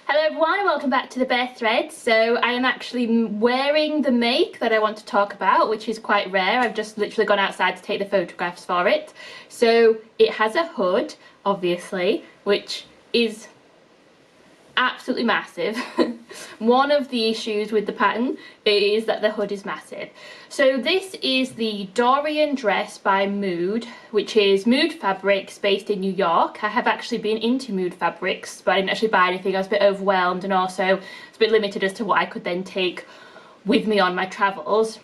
Hello everyone and welcome back to the Bare Thread. So I am actually wearing the make that I want to talk about, which is quite rare. I've just literally gone outside to take the photographs for it. So it has a hood, obviously, which is absolutely massive. One of the issues with the pattern is that the hood is massive. So this is the Dorian dress by Mood, which is Mood Fabrics based in New York. I have actually been into Mood Fabrics, but I didn't actually buy anything. I was a bit overwhelmed and also it's a bit limited as to what I could then take with me on my travels.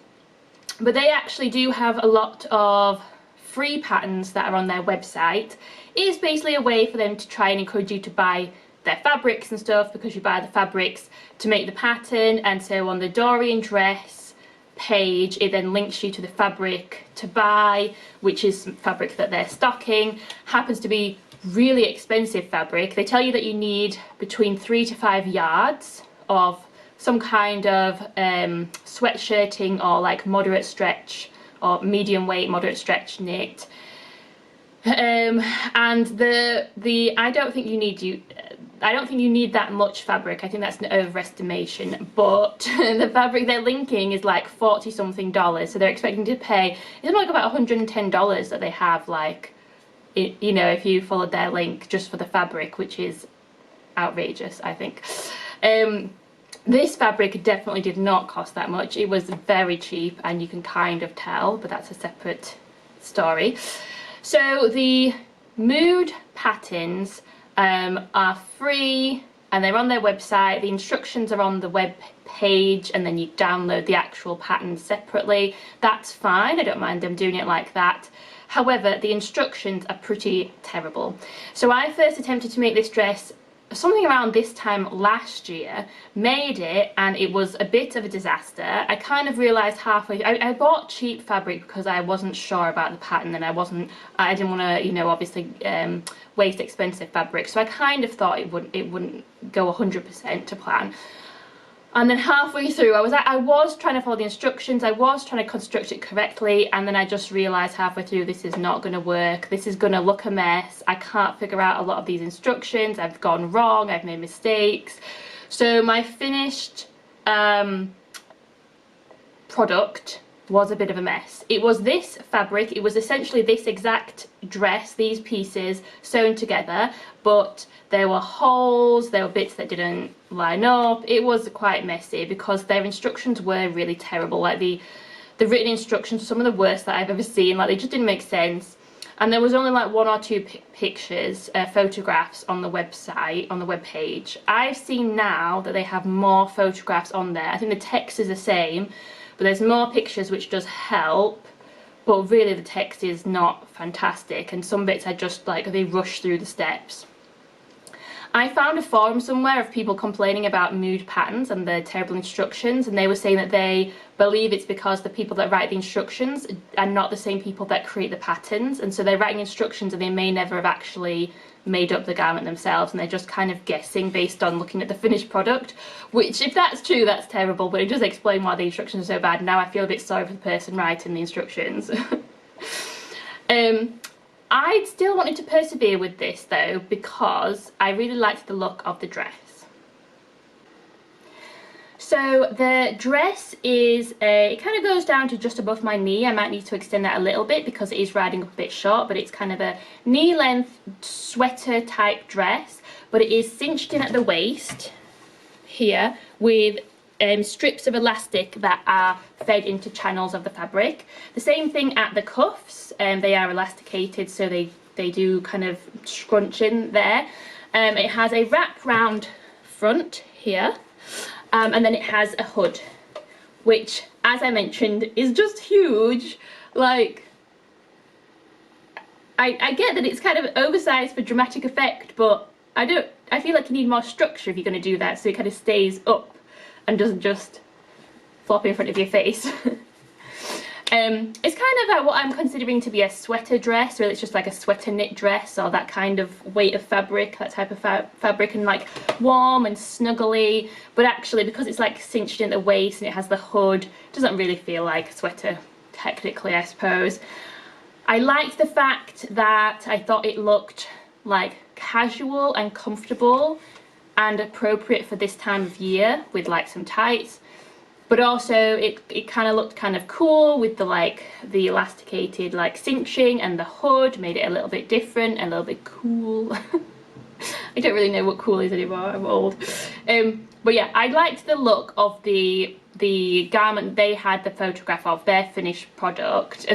But they actually do have a lot of free patterns that are on their website. It is basically a way for them to try and encourage you to buy their fabrics and stuff, because you buy the fabrics to make the pattern. And so on the Dorian dress page, it then links you to the fabric to buy, which is fabric that they're stocking. Happens to be really expensive fabric. They tell you that you need between 3 to 5 yards of some kind of sweatshirting or like moderate stretch or medium weight moderate stretch knit. And I don't think you need that much fabric. I think that's an overestimation, but the fabric they're linking is like $40 something, so they're expecting to pay, it's like about $110 that they have, like, you know, if you followed their link just for the fabric, which is outrageous, I think. This fabric definitely did not cost that much. It was very cheap, and you can kind of tell, but that's a separate story. So the Mood patterns are free and they're on their website. The instructions are on the web page, and then you download the actual pattern separately. That's fine, I don't mind them doing it like that. However, the instructions are pretty terrible. So I first attempted to make this dress something around this time last year, made it, and it was a bit of a disaster. I kind of realised halfway, I bought cheap fabric because I wasn't sure about the pattern, and I didn't want to, you know, obviously waste expensive fabric, so I kind of thought it wouldn't go 100% to plan. And then halfway through, I was trying to follow the instructions, I was trying to construct it correctly, and then I just realised halfway through, this is not going to work, this is going to look a mess, I can't figure out a lot of these instructions, I've gone wrong, I've made mistakes. So my finished product was a bit of a mess. It was this fabric, it was essentially this exact dress, these pieces sewn together, but there were holes, there were bits that didn't line up. It was quite messy because their instructions were really terrible. Like the written instructions were some of the worst that I've ever seen. Like, they just didn't make sense. And there was only like 1 or 2 pictures, photographs on the website, on the web page. I've seen now that they have more photographs on there. I think the text is the same, but there's more pictures, which does help, but really the text is not fantastic, and some bits are just like they rush through the steps. I found a forum somewhere of people complaining about Mood patterns and the terrible instructions, and they were saying that they believe it's because the people that write the instructions are not the same people that create the patterns, and so they're writing instructions and they may never have actually made up the garment themselves, and they're just kind of guessing based on looking at the finished product, which, if that's true, that's terrible, but it does explain why the instructions are so bad. Now I feel a bit sorry for the person writing the instructions. I still wanted to persevere with this though, because I really liked the look of the dress. So the dress is it kind of goes down to just above my knee. I might need to extend that a little bit because it is riding up a bit short, but it's kind of a knee length sweater type dress, but it is cinched in at the waist here with strips of elastic that are fed into channels of the fabric. The same thing at the cuffs, they are elasticated, so they do kind of scrunch in there. It has a wrap round front here, and then it has a hood, which, as I mentioned, is just huge. Like, I get that it's kind of oversized for dramatic effect, but I feel like you need more structure if you're going to do that, so it kind of stays up and doesn't just flop in front of your face. It's kind of like what I'm considering to be a sweater dress, or it's just like a sweater knit dress, or that kind of weight of fabric, that type of fabric, and like warm and snuggly, but actually because it's like cinched in at the waist and it has the hood, it doesn't really feel like a sweater technically, I suppose. I liked the fact that I thought it looked like casual and comfortable and appropriate for this time of year with like some tights. But also it kind of looked kind of cool with the like the elasticated like cinching, and the hood made it a little bit different and a little bit cool. I don't really know what cool is anymore, I'm old. But yeah, I liked the look of the garment they had the photograph of, their finished product,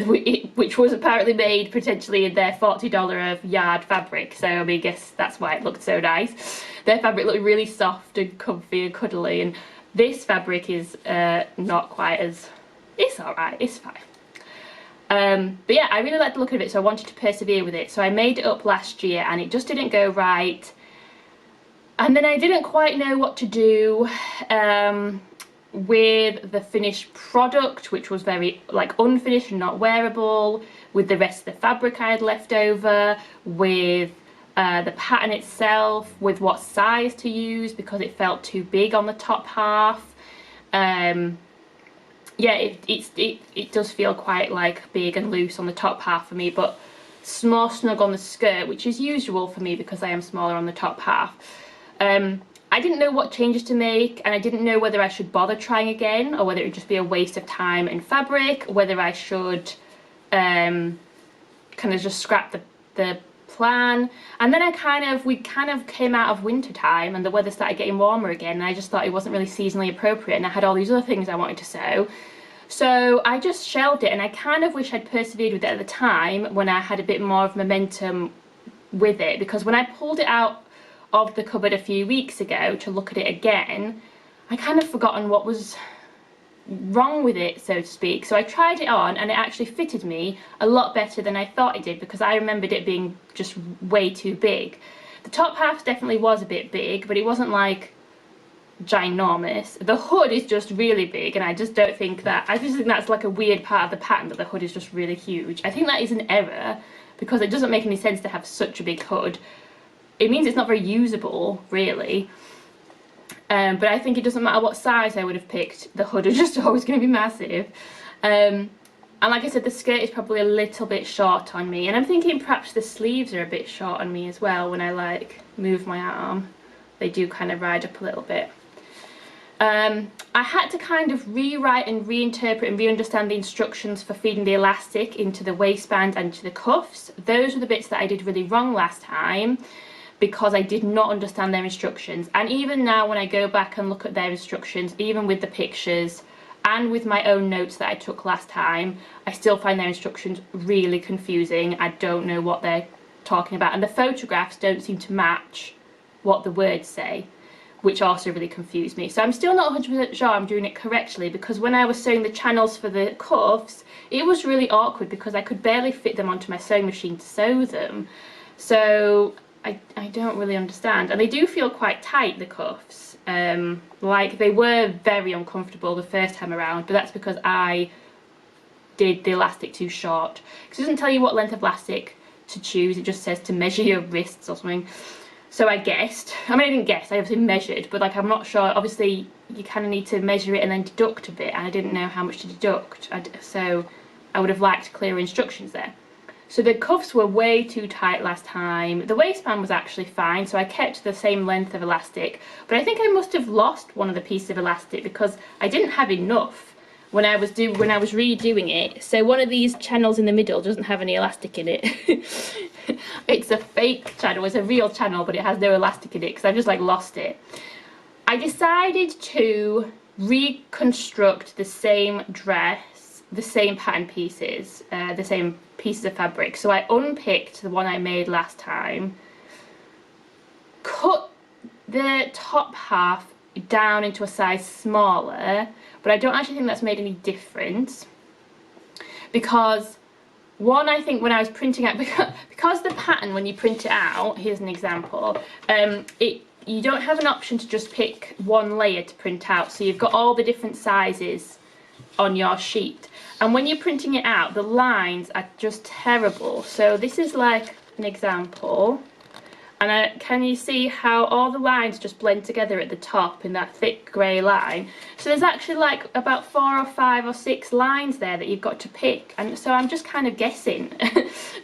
which was apparently made potentially in their $40 of yard fabric. So I mean, I guess that's why it looked so nice. Their fabric looked really soft and comfy and cuddly, and this fabric is not quite as, it's alright, it's fine. But yeah, I really liked the look of it, so I wanted to persevere with it. So I made it up last year and it just didn't go right. And then I didn't quite know what to do with the finished product, which was very like unfinished and not wearable, with the rest of the fabric I had left over, with the pattern itself, with what size to use because it felt too big on the top half. Yeah, it does feel quite like big and loose on the top half for me, but more snug on the skirt, which is usual for me because I am smaller on the top half. I didn't know what changes to make, and I didn't know whether I should bother trying again or whether it would just be a waste of time and fabric, whether I should kind of just scrap the plan. And then we kind of came out of winter time and the weather started getting warmer again, and I just thought it wasn't really seasonally appropriate, and I had all these other things I wanted to sew. So I just shelved it, and I kind of wish I'd persevered with it at the time when I had a bit more of momentum with it, because when I pulled it out of the cupboard a few weeks ago to look at it again, I kind of forgotten what was wrong with it, so to speak. So I tried it on and it actually fitted me a lot better than I thought it did, because I remembered it being just way too big. The top half definitely was a bit big, but it wasn't like ginormous. The hood is just really big, and I just think that's like a weird part of the pattern, that the hood is just really huge. I think that is an error, because it doesn't make any sense to have such a big hood. It means it's not very usable, really. But I think it doesn't matter what size I would have picked, the hood is just always going to be massive. And like I said, the skirt is probably a little bit short on me, and I'm thinking perhaps the sleeves are a bit short on me as well. When I like move my arm, they do kind of ride up a little bit. I had to kind of rewrite and reinterpret and re-understand the instructions for feeding the elastic into the waistband and to the cuffs. Those were the bits that I did really wrong last time, because I did not understand their instructions. And even now when I go back and look at their instructions, even with the pictures and with my own notes that I took last time, I still find their instructions really confusing. I don't know what they're talking about, and the photographs don't seem to match what the words say, which also really confused me. So I'm still not 100% sure I'm doing it correctly, because when I was sewing the channels for the cuffs, it was really awkward because I could barely fit them onto my sewing machine to sew them. So I don't really understand. And they do feel quite tight, the cuffs. Like they were very uncomfortable the first time around, but that's because I did the elastic too short. Because it doesn't tell you what length of elastic to choose, it just says to measure your wrists or something. So I guessed, I mean I didn't guess, I obviously measured, but like I'm not sure, obviously you kind of need to measure it and then deduct a bit, and I didn't know how much to deduct, so I would have liked clearer instructions there. So the cuffs were way too tight last time. The waistband was actually fine, so I kept the same length of elastic, but I think I must have lost one of the pieces of elastic because I didn't have enough when I was redoing it. So one of these channels in the middle doesn't have any elastic in it. It's a fake channel, it's a real channel, but it has no elastic in it because I've just like lost it. I decided to reconstruct the same dress, the same pattern pieces, the same pieces of fabric. So I unpicked the one I made last time, cut the top half down into a size smaller, but I don't actually think that's made any difference, because one, I think when I was printing out, because the pattern when you print it out, here's an example, you don't have an option to just pick one layer to print out, so you've got all the different sizes on your sheet, and when you're printing it out the lines are just terrible. So this is like an example, And can you see how all the lines just blend together at the top in that thick grey line? So there's actually like about 4 or 5 or 6 lines there that you've got to pick. And so I'm just kind of guessing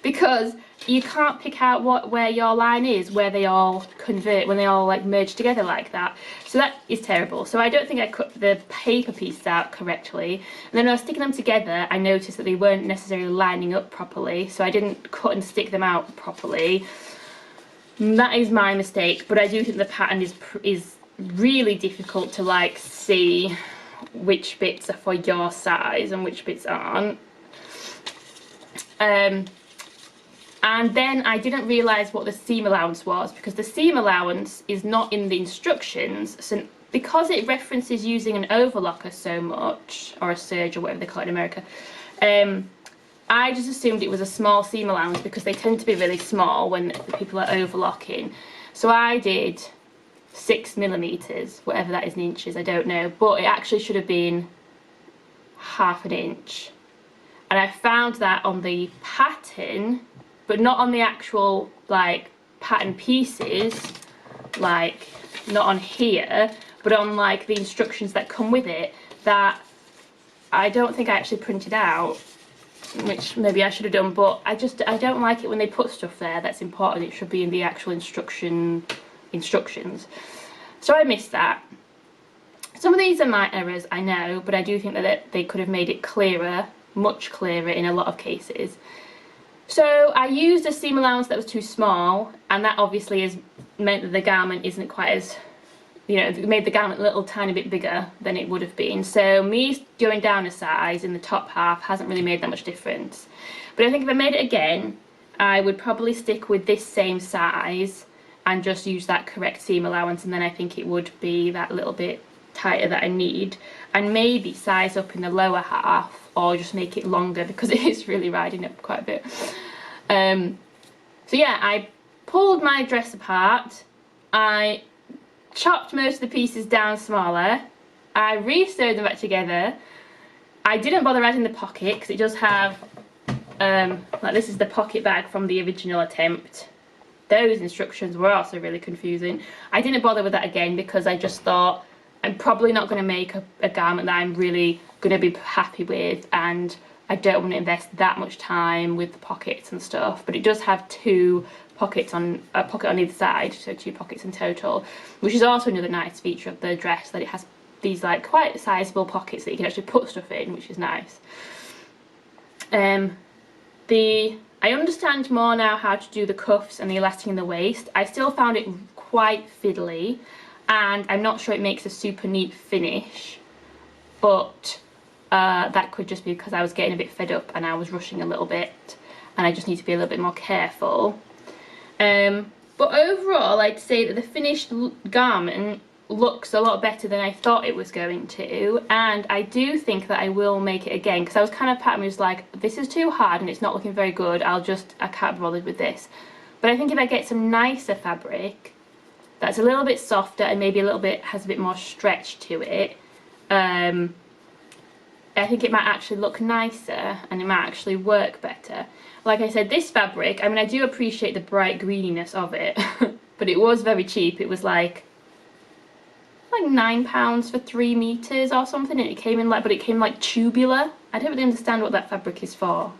because you can't pick out where your line is, where they all convert, when they all like merge together like that. So that is terrible. So I don't think I cut the paper pieces out correctly. And then when I was sticking them together, I noticed that they weren't necessarily lining up properly. So I didn't cut and stick them out properly. That is my mistake, but I do think the pattern is really difficult to like see which bits are for your size and which bits aren't. And then I didn't realise what the seam allowance was, because the seam allowance is not in the instructions. So because it references using an overlocker so much, or a serge or whatever they call it in America, I just assumed it was a small seam allowance because they tend to be really small when people are overlocking. So I did 6mm, whatever that is in inches, I don't know, but it actually should have been ½ inch. And I found that on the pattern, but not on the actual like pattern pieces, like not on here, but on like the instructions that come with it, that I don't think I actually printed out, which maybe I should have done, but I don't like it when they put stuff there that's important. It should be in the actual instructions. So I missed that. Some of these are my errors, I know, but I do think that they could have made it clearer, much clearer in a lot of cases. So I used a seam allowance that was too small, and that obviously has meant that the garment isn't quite as, you know, it made the garment a little tiny bit bigger than it would have been. So me going down a size in the top half hasn't really made that much difference. But I think if I made it again, I would probably stick with this same size and just use that correct seam allowance, and then I think it would be that little bit tighter that I need, and maybe size up in the lower half or just make it longer because it is really riding up quite a bit. So yeah, I pulled my dress apart, I chopped most of the pieces down smaller, I re-sewed them back together. I didn't bother adding the pocket because it does have, like this is the pocket bag from the original attempt. Those instructions were also really confusing. I didn't bother with that again because I just thought I'm probably not going to make a garment that I'm really going to be happy with, and I don't want to invest that much time with the pockets and stuff. But it does have 2 pockets on a pocket on either side, so 2 pockets in total, which is also another nice feature of the dress, that it has these like quite sizable pockets that you can actually put stuff in, which is nice. I understand more now how to do the cuffs and the elastic in the waist. I still found it quite fiddly, and I'm not sure it makes a super neat finish, but that could just be because I was getting a bit fed up and I was rushing a little bit, and I just need to be a little bit more careful. But overall, I'd say that the finished garment looks a lot better than I thought it was going to, and I do think that I will make it again, because I was kind of part was like, this is too hard and it's not looking very good, I can't be bothered with this. But I think if I get some nicer fabric that's a little bit softer and maybe has a bit more stretch to it, I think it might actually look nicer and it might actually work better. Like I said, this fabric, I mean, I do appreciate the bright greeniness of it, but it was very cheap. It was like £9 for 3 meters or something, and it came in like, but it came like tubular. I don't really understand what that fabric is for.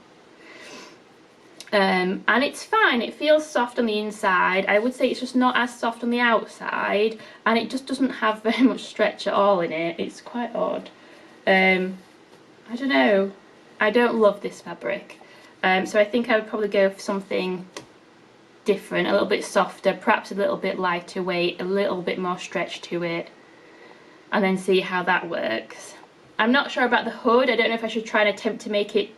And it's fine, it feels soft on the inside. I would say it's just not as soft on the outside, and it just doesn't have very much stretch at all in it. It's quite odd. I don't know, I don't love this fabric, so I think I would probably go for something different, a little bit softer, perhaps a little bit lighter weight, a little bit more stretch to it, and then see how that works. I'm not sure about the hood. I don't know if I should try and attempt to make it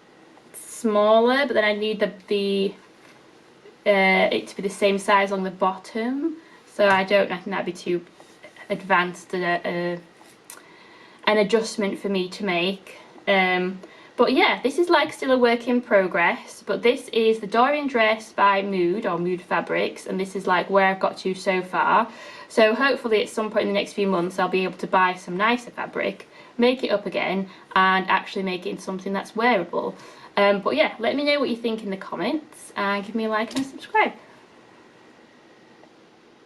smaller, but then I need it to be the same size on the bottom, so I think that'd be too advanced an adjustment for me to make. But yeah, this is like still a work in progress, but this is the Dorian dress by Mood Fabrics, and this is like where I've got to so far. So hopefully at some point in the next few months I'll be able to buy some nicer fabric, make it up again, and actually make it into something that's wearable. But yeah, let me know what you think in the comments, and give me a like and a subscribe.